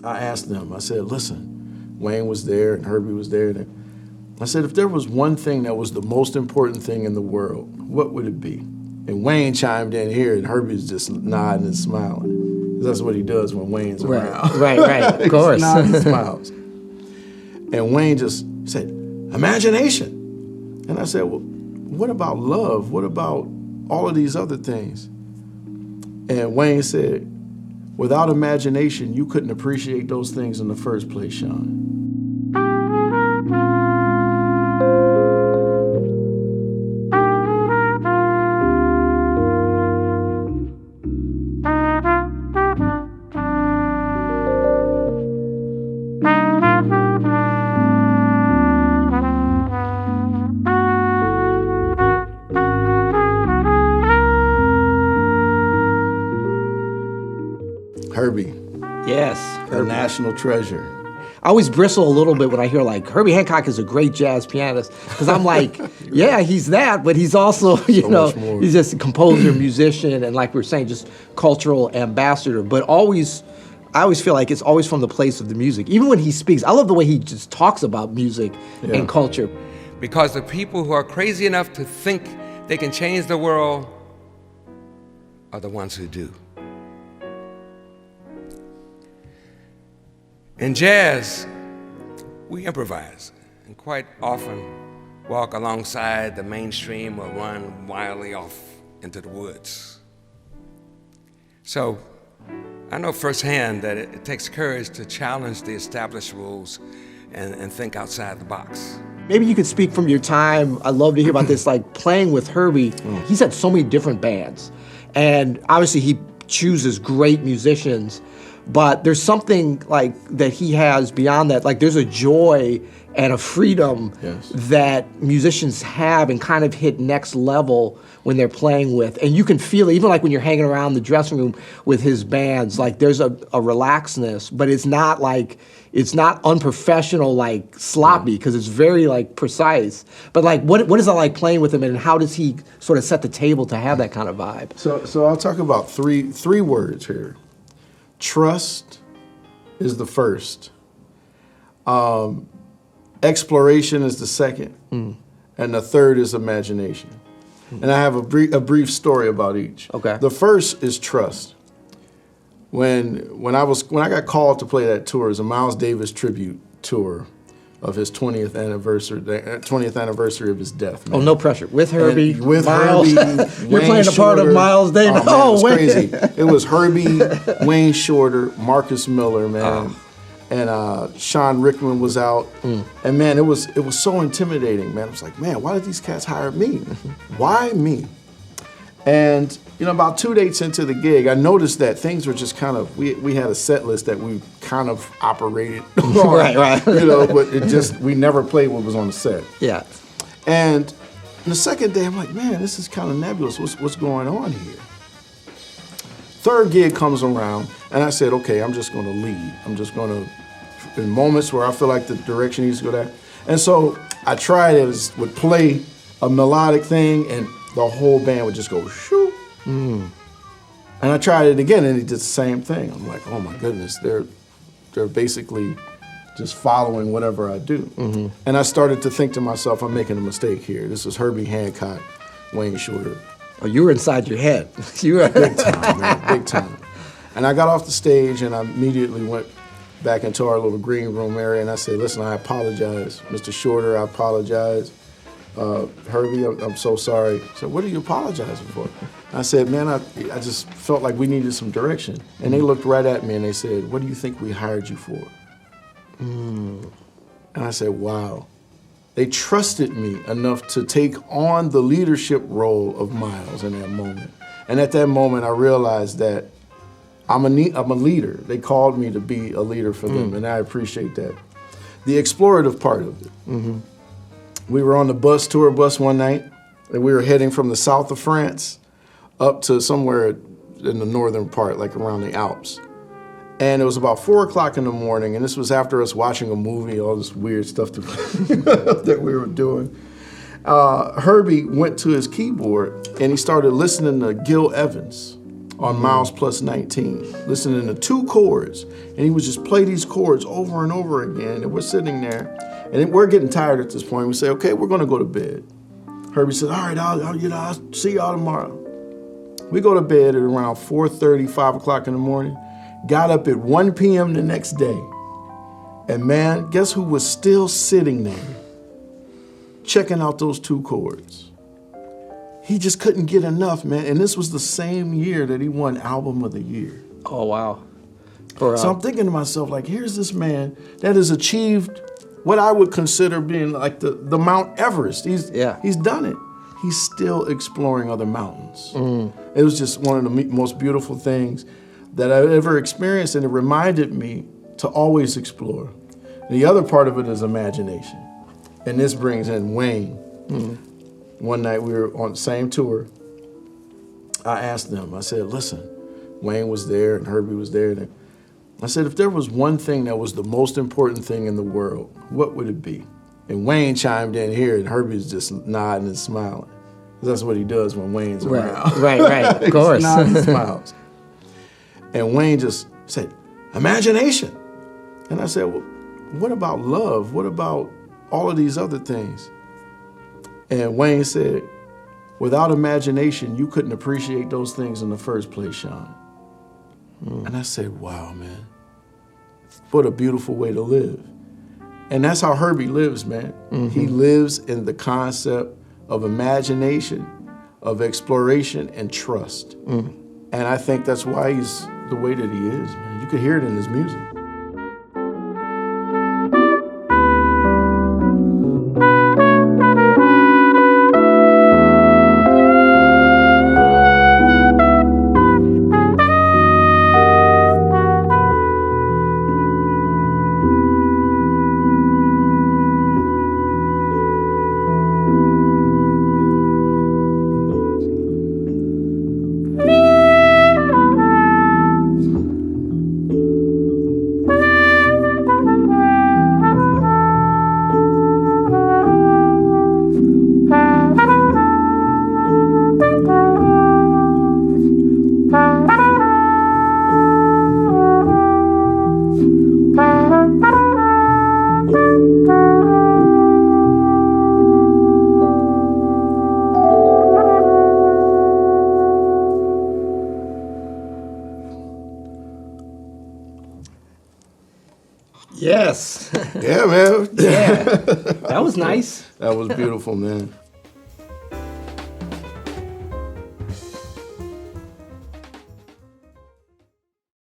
I asked them, I said, listen, Wayne was there and Herbie was there. And I said, if there was one thing that was the most important thing in the world, what would it be? And Wayne chimed in here, and Herbie's just nodding and smiling. That's what he does when Wayne's around. Right, of course. He nods and smiles. And Wayne just said, imagination. And I said, well, what about love? What about all of these other things? And Wayne said, without imagination, you couldn't appreciate those things in the first place, Sean. Herbie. Yes. A national treasure. I always bristle a little bit when I hear like Herbie Hancock is a great jazz pianist, because I'm like, yeah, he's that, but he's also, he's just a composer, musician, and like we were saying, just cultural ambassador. But I always feel like it's always from the place of the music. Even when he speaks, I love the way he just talks about music and culture. Because the people who are crazy enough to think they can change the world are the ones who do. In jazz, we improvise and quite often walk alongside the mainstream or run wildly off into the woods. So I know firsthand that it takes courage to challenge the established rules and think outside the box. Maybe you could speak from your time. I'd love to hear about this, like playing with Herbie. He's had so many different bands, and obviously he chooses great musicians. But there's something like that he has beyond that. Like there's a joy and a freedom that musicians have and kind of hit next level when they're playing with. And you can feel it, even like when you're hanging around the dressing room with his bands, like there's a relaxedness, but it's not unprofessional, like sloppy, because it's very like precise. But like, what is it like playing with him, and how does he sort of set the table to have that kind of vibe? So I'll talk about three words here. Trust is the first. Exploration is the second. And the third is imagination. And I have a brief story about each. Okay. The first is trust. When I got called to play that tour, it was a Miles Davis tribute tour of his 20th anniversary of his death. Man. Oh, no pressure. With Herbie, with Miles. Herbie, You're playing a part of Miles Davis. Oh, man, it was crazy. It was Herbie, Wayne Shorter, Marcus Miller, man, and Sean Rickman was out, and man, it was so intimidating, man. I was like, man, why did these cats hire me? Why me? And about 2 dates into the gig, I noticed that things were just kind of, we had a set list that we kind of operated on, right. But we never played what was on the set. Yeah. And the second day, I'm like, man, this is kind of nebulous. What's going on here? Third gig comes around, and I said, okay, I'm just going to lead. I'm just going to, in moments where I feel like the direction needs to go that. And so I tried it, would play a melodic thing, and the whole band would just go, shoo. And I tried it again, and it did the same thing. I'm like, oh my goodness, they're basically just following whatever I do. And I started to think to myself, I'm making a mistake here. This is Herbie Hancock, Wayne Shorter. Oh, you were inside your head. You were big time, man, big time. And I got off the stage, and I immediately went back into our little green room area, and I said, listen, I apologize. Mr. Shorter, I apologize. Herbie, I'm so sorry. I said, what are you apologizing for? I said, man, I just felt like we needed some direction. And they looked right at me and they said, what do you think we hired you for? And I said, wow. They trusted me enough to take on the leadership role of Miles in that moment. And at that moment, I realized that I'm a leader. They called me to be a leader for them, and I appreciate that. The explorative part of it. We were on the tour bus one night, and we were heading from the south of France up to somewhere in the northern part, like around the Alps. And it was about 4 o'clock in the morning, and this was after us watching a movie, all this weird stuff that we were doing. Herbie went to his keyboard, and he started listening to Gil Evans. on Miles Plus 19, listening to 2 chords. And he would just play these chords over and over again. And we're sitting there, and we're getting tired at this point. We say, okay, we're going to go to bed. Herbie said, all right, I'll see y'all tomorrow. We go to bed at around 4:30, 5 o'clock in the morning. Got up at 1 p.m. the next day. And man, guess who was still sitting there checking out those 2 chords? He just couldn't get enough, man. And this was the same year that he won Album of the Year. Oh, wow. So I'm thinking to myself, like, here's this man that has achieved what I would consider being like the Mount Everest. He's done it. He's still exploring other mountains. It was just one of the most beautiful things that I've ever experienced, and it reminded me to always explore. The other part of it is imagination. And this brings in Wayne. One night we were on the same tour. I asked them, I said, listen, Wayne was there and Herbie was there. And I said, if there was one thing that was the most important thing in the world, what would it be? And Wayne chimed in here, and Herbie's just nodding and smiling. That's what he does when Wayne's around. Right, of course. He nods and smiles. And Wayne just said, imagination. And I said, well, what about love? What about all of these other things? And Wayne said, without imagination, you couldn't appreciate those things in the first place, Sean. And I said, wow, man, what a beautiful way to live. And that's how Herbie lives, man. He lives in the concept of imagination, of exploration, and trust. And I think that's why he's the way that he is, man. You can hear it in his music. Yes. Yeah, man. Yeah. That was nice. That was beautiful, man.